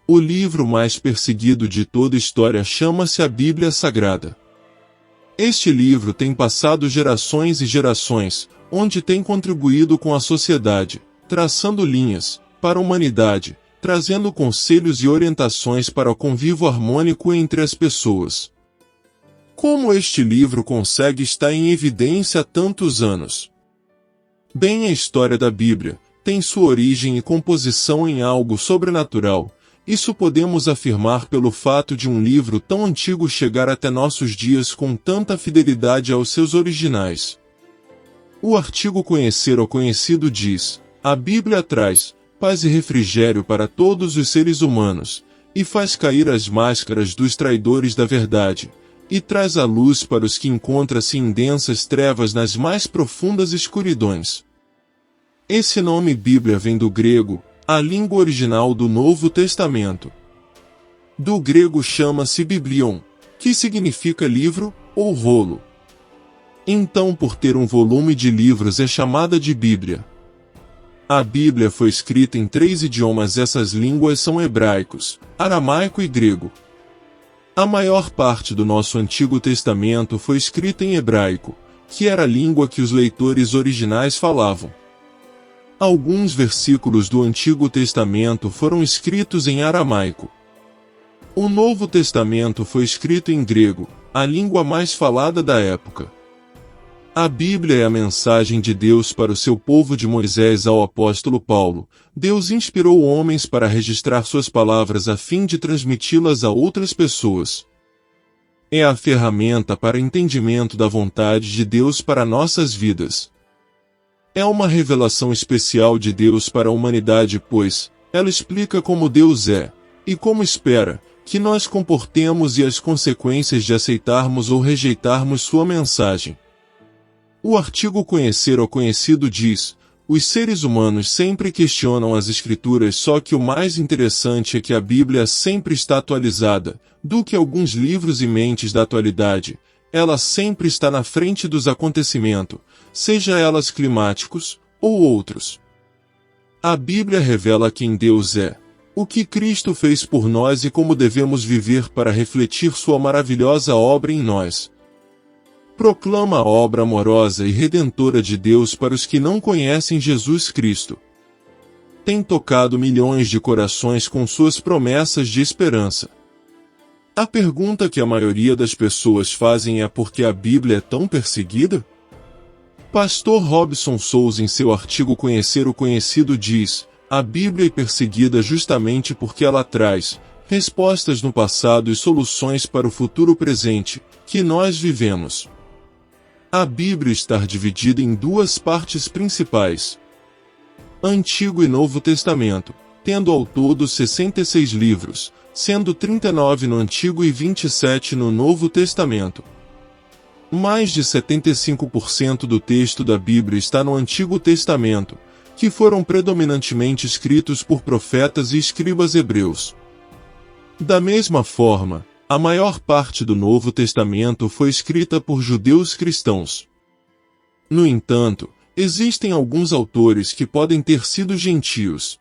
O livro mais perseguido de toda a história chama-se a Bíblia Sagrada. Este livro tem passado gerações e gerações, onde tem contribuído com a sociedade, traçando linhas para a humanidade, trazendo conselhos e orientações para o convívio harmônico entre as pessoas. Como este livro consegue estar em evidência há tantos anos? Bem, a história da Bíblia tem sua origem e composição em algo sobrenatural. Isso podemos afirmar pelo fato de um livro tão antigo chegar até nossos dias com tanta fidelidade aos seus originais. O artigo Conhecer o Conhecido diz: a Bíblia traz paz e refrigério para todos os seres humanos, e faz cair as máscaras dos traidores da verdade, e traz a luz para os que encontram-se em densas trevas nas mais profundas escuridões. Esse nome Bíblia vem do grego, a língua original do Novo Testamento. Do grego chama-se biblion, que significa livro ou rolo. Então, por ter um volume de livros é chamada de Bíblia. A Bíblia foi escrita em 3 idiomas. Essas línguas são hebraicos, aramaico e grego. A maior parte do nosso Antigo Testamento foi escrita em hebraico, que era a língua que os leitores originais falavam. Alguns versículos do Antigo Testamento foram escritos em aramaico. O Novo Testamento foi escrito em grego, a língua mais falada da época. A Bíblia é a mensagem de Deus para o seu povo, de Moisés ao apóstolo Paulo. Deus inspirou homens para registrar suas palavras a fim de transmiti-las a outras pessoas. É a ferramenta para entendimento da vontade de Deus para nossas vidas. É uma revelação especial de Deus para a humanidade, pois ela explica como Deus é, e como espera que nós comportemos e as consequências de aceitarmos ou rejeitarmos sua mensagem. O artigo Conhecer o Conhecido diz: os seres humanos sempre questionam as Escrituras, só que o mais interessante é que a Bíblia sempre está atualizada, do que alguns livros e mentes da atualidade. Ela sempre está na frente dos acontecimentos, seja elas climáticos ou outros. A Bíblia revela quem Deus é, o que Cristo fez por nós e como devemos viver para refletir sua maravilhosa obra em nós. Proclama a obra amorosa e redentora de Deus para os que não conhecem Jesus Cristo. Tem tocado milhões de corações com suas promessas de esperança. A pergunta que a maioria das pessoas fazem é: por que a Bíblia é tão perseguida? Pastor Robson Souza, em seu artigo Conhecer o Conhecido, diz: a Bíblia é perseguida justamente porque ela traz respostas no passado e soluções para o futuro presente, que nós vivemos. A Bíblia está dividida em 2 partes principais: Antigo e Novo Testamento, tendo ao todo 66 livros, sendo 39 no Antigo e 27 no Novo Testamento. Mais de 75% do texto da Bíblia está no Antigo Testamento, que foram predominantemente escritos por profetas e escribas hebreus. Da mesma forma, a maior parte do Novo Testamento foi escrita por judeus cristãos. No entanto, existem alguns autores que podem ter sido gentios.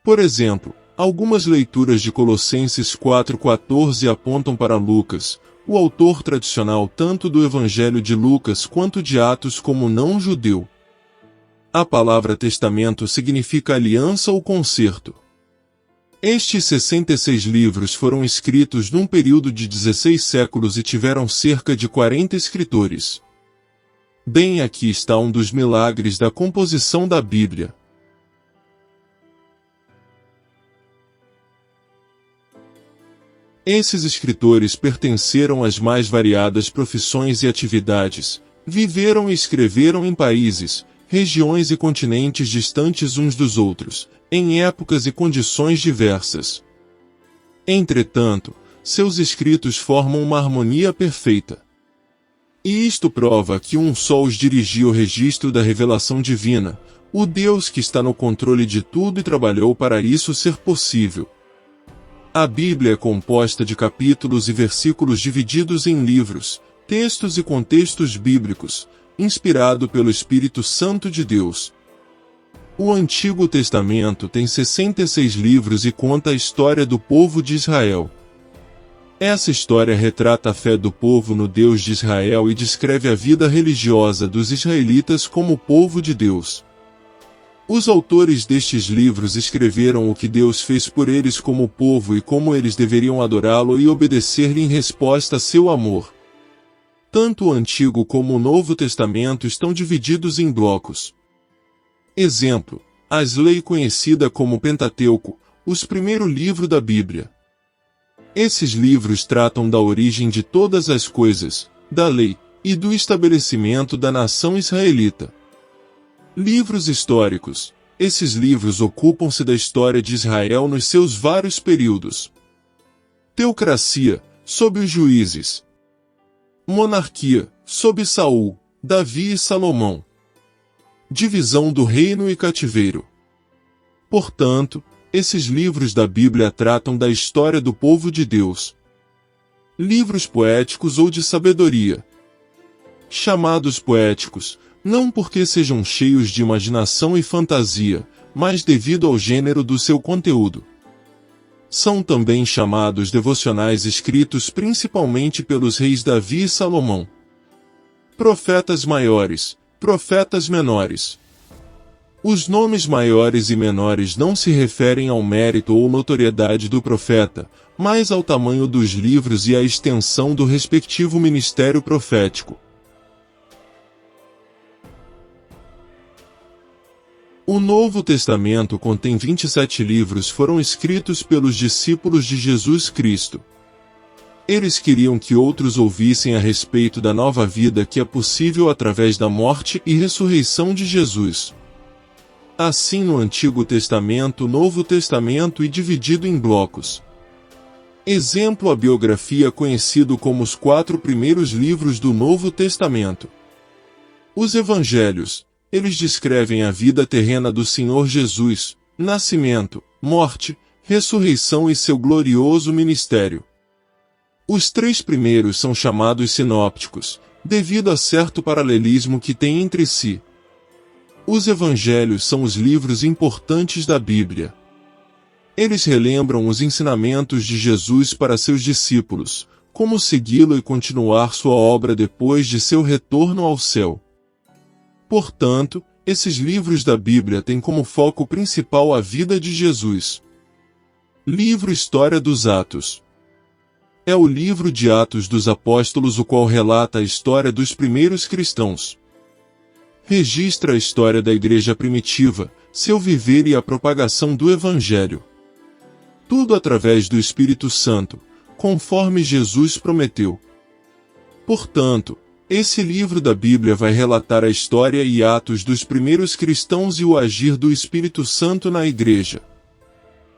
Por exemplo, algumas leituras de Colossenses 4,14 apontam para Lucas, o autor tradicional tanto do Evangelho de Lucas quanto de Atos, como não-judeu. A palavra testamento significa aliança ou concerto. Estes 66 livros foram escritos num período de 16 séculos e tiveram cerca de 40 escritores. Bem, aqui está um dos milagres da composição da Bíblia. Esses escritores pertenceram às mais variadas profissões e atividades, viveram e escreveram em países, regiões e continentes distantes uns dos outros, em épocas e condições diversas. Entretanto, seus escritos formam uma harmonia perfeita. E isto prova que um só os dirigiu ao registro da revelação divina, o Deus que está no controle de tudo e trabalhou para isso ser possível. A Bíblia é composta de capítulos e versículos divididos em livros, textos e contextos bíblicos, inspirado pelo Espírito Santo de Deus. O Antigo Testamento tem 66 livros e conta a história do povo de Israel. Essa história retrata a fé do povo no Deus de Israel e descreve a vida religiosa dos israelitas como povo de Deus. Os autores destes livros escreveram o que Deus fez por eles como povo e como eles deveriam adorá-lo e obedecer-lhe em resposta a seu amor. Tanto o Antigo como o Novo Testamento estão divididos em blocos. Exemplo: as leis conhecida como Pentateuco, os primeiro livro da Bíblia. Esses livros tratam da origem de todas as coisas, da lei, e do estabelecimento da nação israelita. Livros históricos. Esses livros ocupam-se da história de Israel nos seus vários períodos. Teocracia, sob os juízes. Monarquia, sob Saul, Davi e Salomão. Divisão do reino e cativeiro. Portanto, esses livros da Bíblia tratam da história do povo de Deus. Livros poéticos ou de sabedoria. Chamados poéticos, não porque sejam cheios de imaginação e fantasia, mas devido ao gênero do seu conteúdo. São também chamados devocionais escritos principalmente pelos reis Davi e Salomão. Profetas maiores, profetas menores. Os nomes maiores e menores não se referem ao mérito ou notoriedade do profeta, mas ao tamanho dos livros e à extensão do respectivo ministério profético. O Novo Testamento contém 27 livros foram escritos pelos discípulos de Jesus Cristo. Eles queriam que outros ouvissem a respeito da nova vida que é possível através da morte e ressurreição de Jesus. Assim no Antigo Testamento, o Novo Testamento e dividido em blocos. Exemplo: a biografia conhecido como os 4 primeiros livros do Novo Testamento. Os Evangelhos, eles descrevem a vida terrena do Senhor Jesus, nascimento, morte, ressurreição e seu glorioso ministério. Os 3 primeiros são chamados sinópticos, devido a certo paralelismo que têm entre si. Os Evangelhos são os livros importantes da Bíblia. Eles relembram os ensinamentos de Jesus para seus discípulos, como segui-lo e continuar sua obra depois de seu retorno ao céu. Portanto, esses livros da Bíblia têm como foco principal a vida de Jesus. Livro História dos Atos. É o livro de Atos dos Apóstolos o qual relata a história dos primeiros cristãos. Registra a história da igreja primitiva, seu viver e a propagação do Evangelho. Tudo através do Espírito Santo, conforme Jesus prometeu. Portanto, esse livro da Bíblia vai relatar a história e atos dos primeiros cristãos e o agir do Espírito Santo na igreja.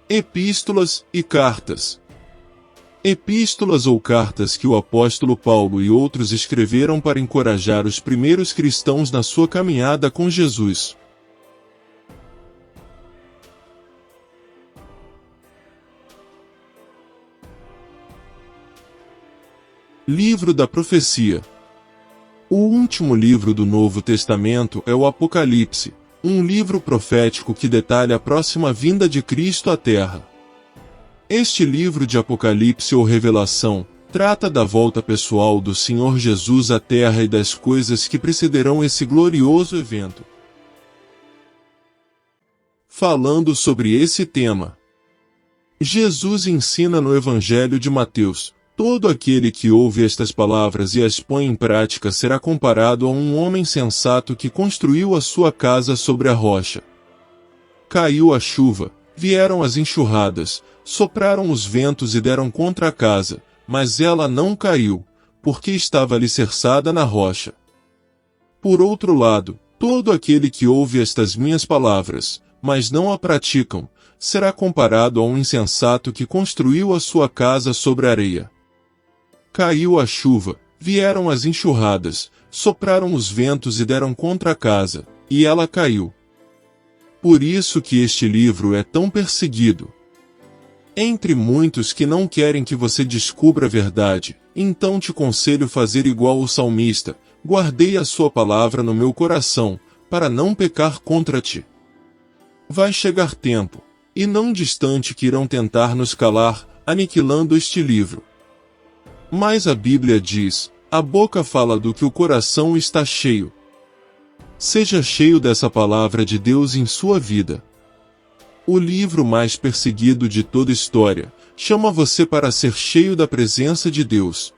Epístolas e cartas. Epístolas ou cartas que o apóstolo Paulo e outros escreveram para encorajar os primeiros cristãos na sua caminhada com Jesus. Livro da Profecia. O último livro do Novo Testamento é o Apocalipse, um livro profético que detalha a próxima vinda de Cristo à Terra. Este livro de Apocalipse ou Revelação trata da volta pessoal do Senhor Jesus à Terra e das coisas que precederão esse glorioso evento. Falando sobre esse tema, Jesus ensina no Evangelho de Mateus: todo aquele que ouve estas palavras e as põe em prática será comparado a um homem sensato que construiu a sua casa sobre a rocha. Caiu a chuva, vieram as enxurradas, sopraram os ventos e deram contra a casa, mas ela não caiu, porque estava alicerçada na rocha. Por outro lado, todo aquele que ouve estas minhas palavras, mas não a praticam, será comparado a um insensato que construiu a sua casa sobre a areia. Caiu a chuva, vieram as enxurradas, sopraram os ventos e deram contra a casa, e ela caiu. Por isso que este livro é tão perseguido. Entre muitos que não querem que você descubra a verdade, então te conselho fazer igual o salmista: guardei a sua palavra no meu coração, para não pecar contra ti. Vai chegar tempo, e não distante, que irão tentar nos calar, aniquilando este livro. Mas a Bíblia diz: a boca fala do que o coração está cheio. Seja cheio dessa palavra de Deus em sua vida. O livro mais perseguido de toda a história chama você para ser cheio da presença de Deus.